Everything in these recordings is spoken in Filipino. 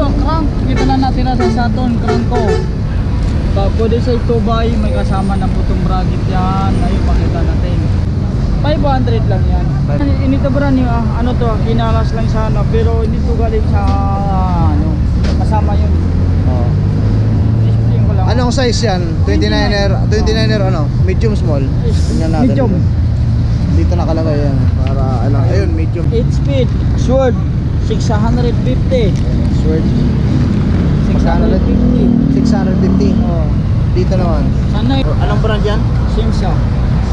Ito, crank. Kita na natin sa Saturn, crank ko. Pwede sa itubay, may kasama na putong bracket yan. Ayun, pakita natin. 500 lang yan. Inito brand yung ano to, kinalas lang sana. Pero hindi to galing sa ano, kasama yun. Oh. Explain ko lang. Anong size yan? 29er ano? Medium small? Tingnan natin. Medium. Dito nakalagay yan. Para alam. Ayun, medium. 8 speed, Sword, 650. Sword. 650. 650. Oh. Dito naman. Sana yun. Anong brand yan? Simsa.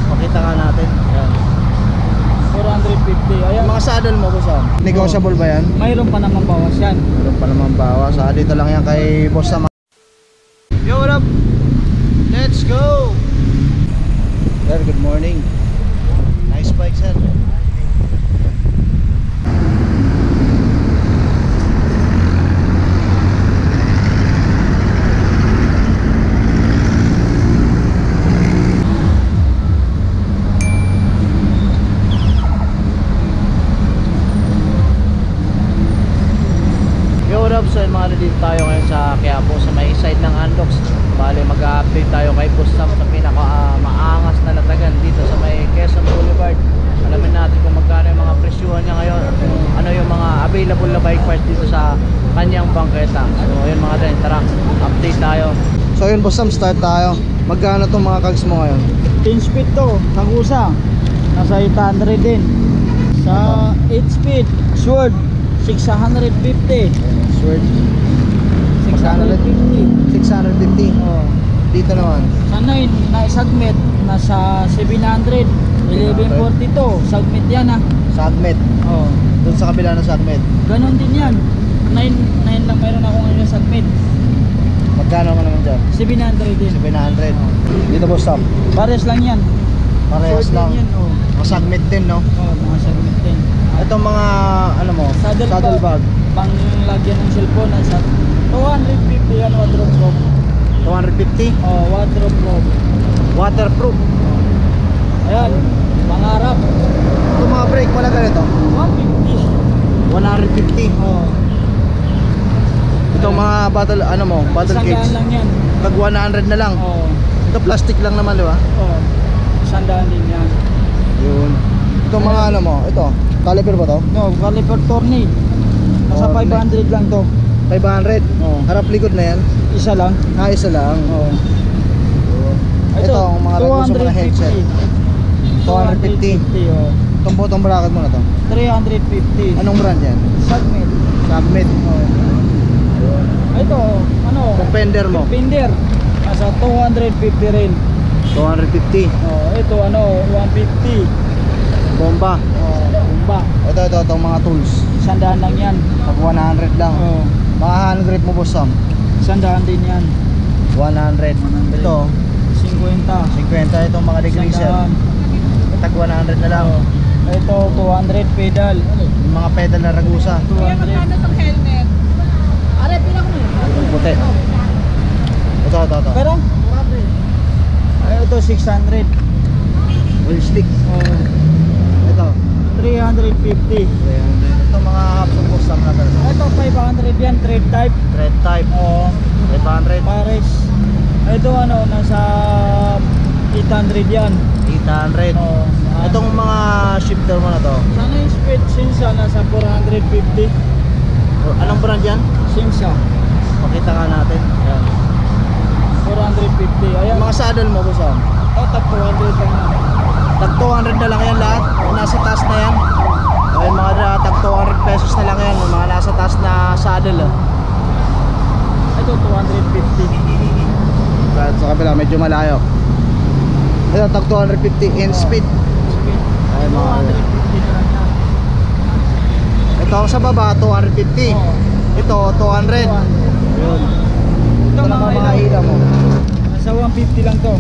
Pakita ka natin. Ayan. 450. Ayan. Mga saddle mo ko Sam? Negotiable ba yan? Mayroon pa naman bawas yan. Mayroon pa naman bawas. Dito lang yan kay Boss Sam. Yo, what up? Let's go! Sir, good morning. Nice bike, sir. So yung mga dito tayo ngayon sa Quiapo sa may side ng Andox. Bale mag-update tayo kay Boss Sam sa pinaka maangas na latagan dito sa may Quezon Boulevard. Alamin natin kung magkano yung mga presyuhan niya ngayon, ano yung mga available na bike parts dito sa kanyang bangketa. So ayun mga din, tara update tayo. So yun Boss Sam, start tayo. Magkano itong mga cogs mo ngayon? 10 speed to, Kagusa. Nasa 800 din. Sa 8 speed, Sword, 650. Sword 650. 650. Oh. Dito naman Sana yun, na submit nasa 700. 1142. Submit yan ah. Sagmet. Oh. Doon sa kabila ng Sagmet. Ganon din yan. 9 lang meron ako ngayon sa submit. Magkano mo naman dyan? 700 din. 700. Dito Boss Sam. Pares lang yan. Parehas Sword lang. din yan, oh. Mga Sagmet din no? Oh, mga submit din. Itong mga ano mo? Saddle bag. Pang lagyan ng cellphone na sa 250 yan, wardrobe proof. 250. Oh, wardrobe proof. Waterproof. Ayan, pangarap. Itong mga brake wala ganito? 150. 150. Oh. Itong mga battle cage. Sandaan lang yan. Tag 100 na lang. Oh. Ito plastic lang naman, di ba? Oh. Sandaan din yan. Yun. Itong mga ano mo, ito. Caliper ba to? No, caliper Torney. Nasa Torney. 500 lang to. 500. Oh. Harap likod na yan. Isa lang. Isa lang. Oh. Ito, ang mga ragusa mo na headset. 250. 250, oh. Itong bottom bracket mo na to. 350. Anong brand yan? Submit. Submit. Oh. Ito, ano? Itong fender mo. Fender. Nasa 250 rin. 250. Oh, ito ano, 150. Bomba. Oh, bomba. Ito, itong mga tools. Sandaan lang yan. Pag 100 lang. Oh, Mga hand grip mo Boss Sam. sandaan din yan. 100. Ito, 50. 50 itong mga degreaser. Sandaan. Tag 100 na lang. Oh. Ito, 200 pedal. Yung mga pedal na ragusa. 200. itong helmet? Are, pila ko na yun. Puti. Ito. Pero, ito 600. Wheel stick. Oh, Ito. 350. Ito mga Hapson Boss Sam na version. Ito 500 yan, thread type. Thread type. Oh, 500. Pares. Ito ano, nasa 800 yan. 800. Oh, Itong mga shifter mo na to. sana yung speed Simsa nasa 450. Anong brand yan? Simsa. Pakita nga natin. Ayan. 450. Ayan. Mga saddle mo Boss Sam. Tag 200 lang yan. Tag 200 na lang yan lahat. Nasa taas na yan. Ay mga tag 200 pesos na lang yan. Mga nasa taas na saddle. Ito 250. Sa kabila medyo malayo. Ito tag 250 in speed. Speed. Ay mga 250 na lang yan. ito sa baba 250. Oh. Ito 200. Yun. Ito mga ilaw. ilaw mo. Nasa 150 lang to.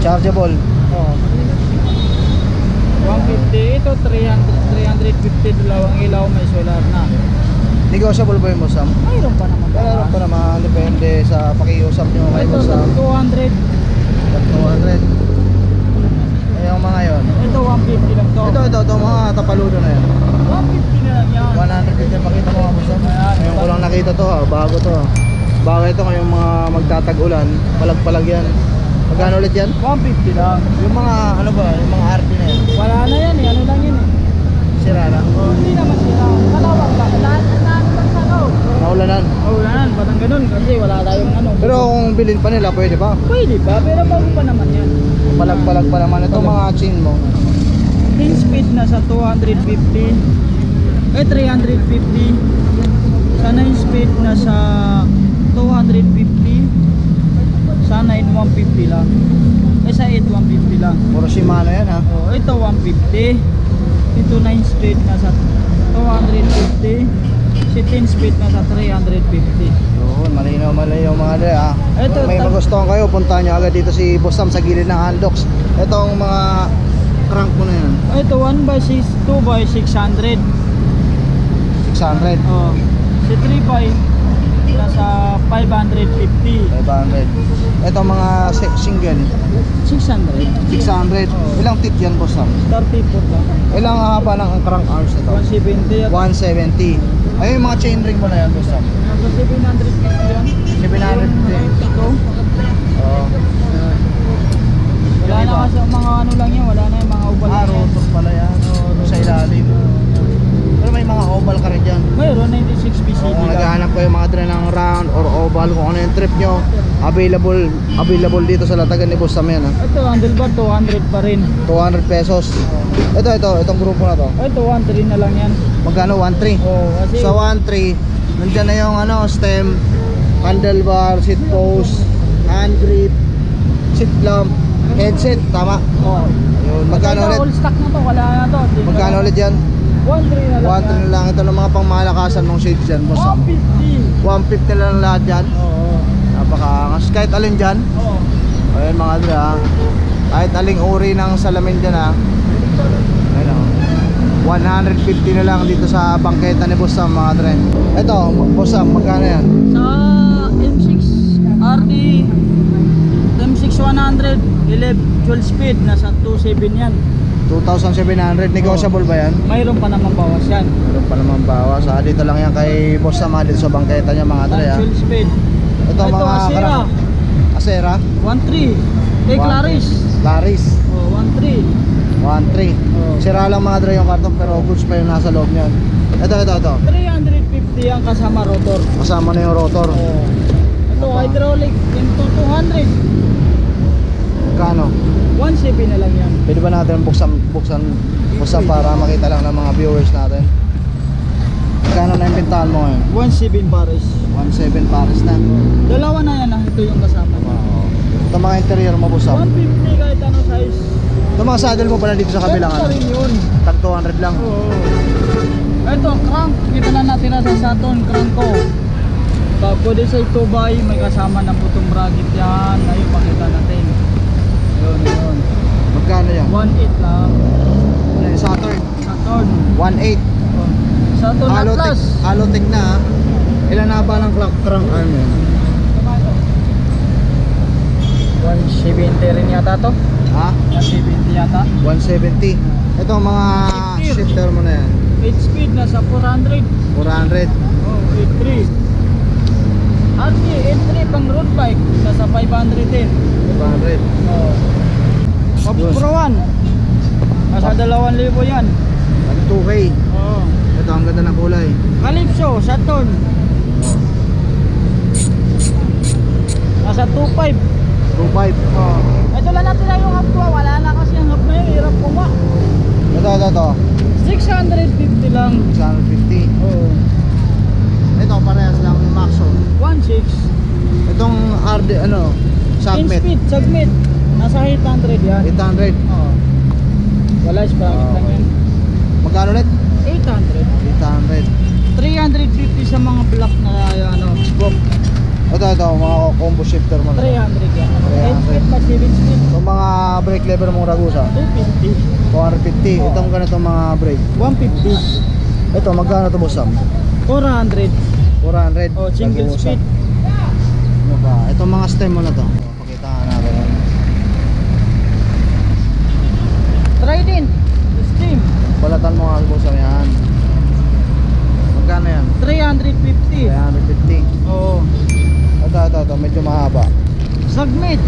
Chargeable. Oh. 150. Ito 350. Dalawang ilaw, may solar na. Negotiable ba yung Boss Sam? Mayroon pa naman. Meron pa naman, depende sa pakiusap nyo kay Ito Boss Sam. 200. 200. Ay yung mga yon. Ito 150 lang to. Ito mga tapaludo na yan. 150 na lang yan. 150 pakita mo nga boss. Ngayon ko lang nakita to ha, bago to ha. Bago ito ngayong mga magtatag-ulan, palag-palag yan. Magkano ulit yan? 150 lang. Yung mga ano ba, yung mga RP na yan. Wala na yan eh, ano lang yan eh. Sira na. Hindi naman sila. Kalawang lang. Lahat na ano lang sa loob. Naulanan. Wala parang ganun kasi wala tayong ano. Pero kung bilhin pa nila, pwede ba? Pwede ba? Pero bago pa naman yan. Palag-palag pa naman ito mga chain mo. 10 speed na sa 250. 350. Sa 9 speed na sa 250. Sa 9 150 lang. Sa 8 150 lang. Puro Shimano yan ha. Ito 150. Ito 9 speed na sa 250. Si 10 speed na sa 350. Yun, malinaw mga dre ha. Ito, Kung may magustuhan kayo, puntahan nyo agad dito si Boss Sam sa gilid ng Andox. Itong mga crank mo na yan. Ito 1x6, 2x600. 600. Si 3x nasa 550. 500. Ito mga single 600. 600. Ilang teeth yan Boss Sam? 34 lang. Ilang haba ng crank arms nito? 170 at 170. Ayun yung mga chain ring mo na yan Boss Sam. nasa 750 yan. 750. Ito. Oo. Wala na kasi mga ano lang yan. Wala na yung mga ubal. Rotos pala yan. Sa ilalim. Pero may mga oval ka rin dyan. Mayroon 96 PCD Kung lang. naghahanap kayo mga dre ng round or oval, kung ano yung trip nyo, available dito sa latagan ni Boss Sam yan ha. Ito handlebar 200 pa rin. 200 pesos. Itong grupo na to. Ito 1.3 na lang yan. Magkano? 1.3. Kasi Sa 1.3, nandyan na yung ano, stem, handlebar, seat post, hand grip, seat lamp, headset, tama? Ayun, magkano ulit? all stock na to, wala na to. Magkano ulit yan? 1.3 na lang 1.3 na lang. Ito ng mga pangmalakasan ng shades dyan, Boss Sam. 150. 150 na lang lahat dyan. Oo. Napakaangas. Kahit alin dyan. Oo. Ayun mga dre ha. Kahit aling uri ng salamin dyan ha. Ayun o. 150 na lang dito sa bangketa ni Boss Sam mga dre. Ito, Boss Sam, magkano yan? Sa M6 RD M6 100 12 speed nasa 27 yan. 2,700. Negotiable ba yan? Mayroon pa naman bawas yan. Meron pa naman bawas. Dito lang yan kay Boss Sam dito sa bangketa niya mga dre ha. 12 speed. Ito mga Asera Asera 1.3. Claris. Claris 1.3. 1.3. Sira lang mga dre yung karton pero goods pa yung nasa loob niyan. Ito 350 ang kasama rotor. kasama na yung rotor. Ito hydraulic into 200. Magkano? 170 na lang yan. Pwede ba natin buksan para makita lang ng mga viewers natin? Magkano na impintahan mo ngayon? 1.7 pares. 1.7 pares na. Dalawa na yan ito yung kasama. Wow. Ito mga interior mo Boss Sam. 150 kahit ano size. Ito mga saddle mo pala dito sa kabilang Ito rin yun. tag 200 lang. Oo. Ito, crank. Kita lang natin sa Saturn, crank ko. Pwede sa 2x, may kasama na putong bracket yan. Ayun, pakita natin. Yun. Magkano yan? 1.8 lang. Ano yung Saturn? Saturn. 1.8. Saturn Atlas. Halotech na ha. Ilan na ba ng crank arm yun? 170 rin yata to. Ha? 170 yata. 170. Ito mga shifter mo na yan. 8 speed na sa 400. 400. Oh, 83. RT, 83 pang road bike. Nasa 500 din. 500. Oh. Pro 1. Nasa 2,000 yan. At 2K. Oh. Ito ang ganda ng kulay. Calypso, Saturn. Nasa 2.5. 2.5. Oh. Ito lang natin lang yung hub ko. Wala na kasi ang hub na yun. Hirap ko nga. Ito. 650 lang. 650. Oh. Ito parehas lang yung Maxo. 1.6. Itong RD Submit. In speed, submit. Nasa 800 yan. 800. Oh. Wala, sprangit lang yan. Magkano ulit? 800. 800. 350 sa mga block na scope. Ito mga combo shifter mo na. 300 yan. 8 300. speed pa 7 speed. Itong mga brake lever mong Ragusa. 250. 450. Itong ganito mga brake. 150. Ito magkano to Boss Sam? 400. 400. Oh, single Ragusa. speed. Ano ba? Itong mga stem mo na to. Pakita natin. Try din. Steam. Balatan mo nga Boss Sam yan. Magkano yan? 350. 350. Oo. Ito, medyo mahaba. Sagmit.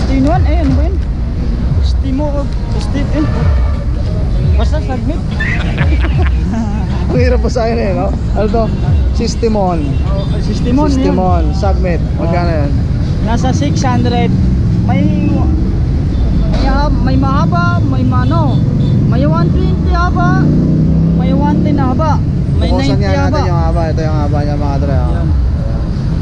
Stinuan. Eh, ano ba yun? Basta sagmit. Ang hirap pa sa akin eh, no? Ano to? Systemon. Oh, Sistemon. Systemon, Sagmit. Magkano yan? Nasa 600. May mahaba, may mano. May 120 haba. May 110 haba. May Bukusan 90 nga haba. natin yung haba. Ito yung haba niya mga dre. Yan.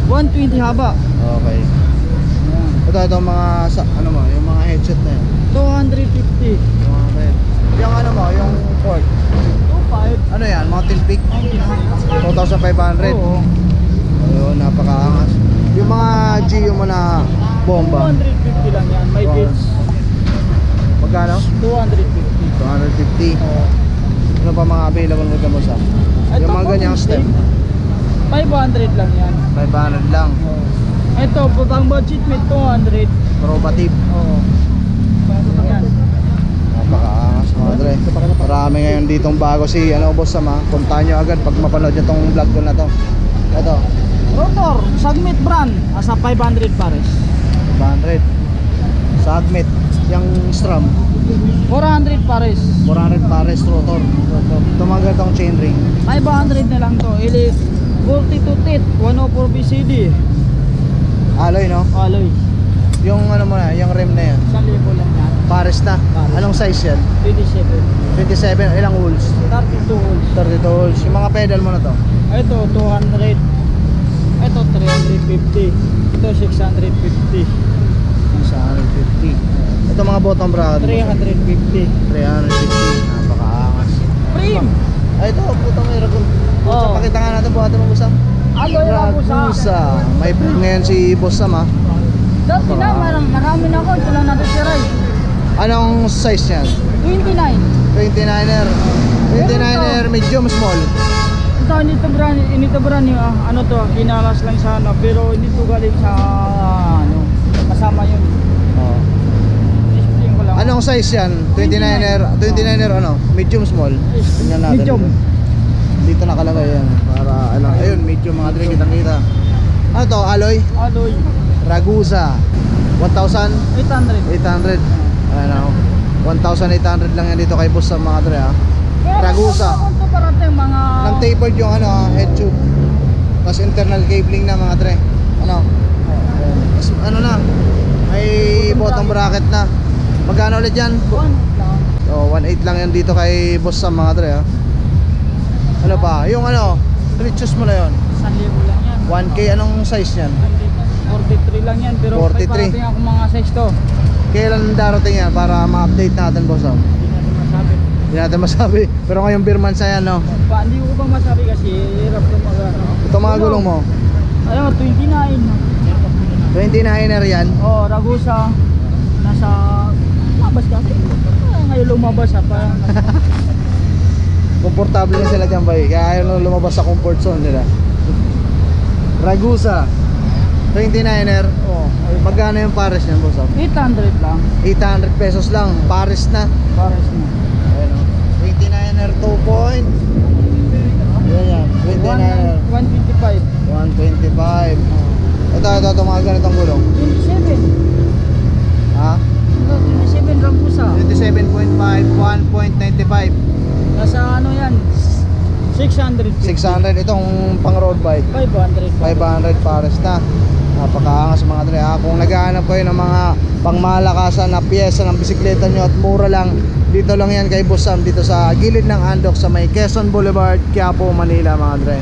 120 haba. Okay. Yan. Ito mga, ano mo, yung mga headset na yan. 250. Yung mga head. Yung ano mo, yung port. 25. Ano yan? Mountain Peak? 2,500. Oo. Ayun, napakaangas. Yung mga Gio mo na bomba. 250 lang yan. May Wow. gauge. Magkano? 250. 250. Oo. Ano pa mga available mo dyan mo sa? Ito Yung mga po, ganyang step. 500 lang yan. 500 lang. Oo. Ito, putang budget with 200. Probative. Oo. Yan. Napakaangas mga dre. Marami ngayon ditong bago si Boss Sam ha. Puntahan nyo agad pag mapanood nyo tong vlog ko na to. Ito, Rotor, Sagmit brand. Asa 500 pares. 500. Sagmit. Yung Strum. 400 pares. 400 pares rotor. Ito mga ganitong chainring. 500 na lang to. 42 teeth, 104 BCD. Alloy no? Alloy. Yung ano mo na, yung rim na yan. 1,000 lang yan. Pares na. Pares. Anong size yan? 27. 27. Ilang holes? 32 holes. 32 holes. Yung mga pedal mo na to. Ito, 200. Ito, 350. Ito, 650. 650. Ito mga bottom bracket. 350. 350. Napakaangas. Prim! Ay, ito, putang may ragon. Oo. Pakita nga natin buhatin mo, Boss Sam. Alloy Ragusa. Ragusa. May print ngayon si Boss Sam ha. Dati na, marami na ako. Ito lang natitira eh. Anong size yan? 29. 29er. 29er medium small. Ito, hindi to brand new. Ano to, kinalas lang sa ano. Pero hindi to galing sa ano. Kasama yun. Oh. Display ko lang. Anong size yan? 29er. 29er ano? Medium small. Tingnan natin. Medium. Dito nakalagay yan. Para ano. Ayun, medium mga dre, kitang-kita. Ano to? Alloy? Alloy. Ragusa. 1,800. 800. Ano? 1,800 lang yan dito kay Boss Sam mga dre ha. Ragusa. Kung ito parating mga... Nang tapered yung ano, head tube. Tapos internal cabling na mga dre. Ano? Tapos ano na? May bottom bracket na. Magkano ulit yan? One lang. So, 1.8 lang yan dito kay Boss Sam mga dre ha. Ano pa? Yung ano, riches mo na yun. 1,000 lang yan. 1K anong size yan? 43 lang yan. Pero 43. may parating ako mga size to. Kailan darating yan para ma-update natin Boss Sam? Hindi natin masabi. Hindi natin masabi. Pero ngayong Birmansa yan no. Hindi ko pa masabi kasi hirap ko mag ano. Ito mga gulong mo. Ayun, 29. 29er yan. Oh, Ragusa. Nasa... Lumabas kasi. Ngayon lumabas ha. Parang... Komportable na sila dyan bay. Kaya ayaw na lumabas sa comfort zone nila. Ragusa 29er. oh, Magkano yung pares niyan boss? 800 lang. 800 pesos lang. Pares na. Pares na. Ayun o. 29er 2 point. Yan yan. 29er 125. 125. Ito mga ganitong gulong. 27. Ha? 27 Ragusa. 27.5 1.95. Nasa ano yan? 600. 600. Itong pang road bike 500. 500 pares na. Napakaangas mga dre ha. Kung naghahanap kayo ng mga pangmalakasan na pyesa ng bisikleta nyo at mura lang, dito lang yan kay Boss Sam, dito sa gilid ng Andox sa may Quezon Boulevard, Quiapo, Manila mga dre.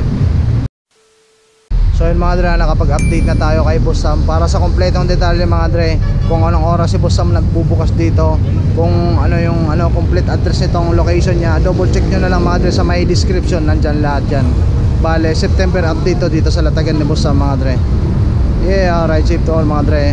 So yun mga dre, nakapag-update na tayo kay Boss Sam para sa kompletong detalye mga dre, kung anong oras si Boss Sam nagbubukas dito, kung ano yung complete address nitong location niya, double check nyo na lang mga dre sa may description, nandyan lahat yan. Bale, September update to dito sa latagan ni Boss Sam mga dre. Yeah, alright, safe to all mga dre.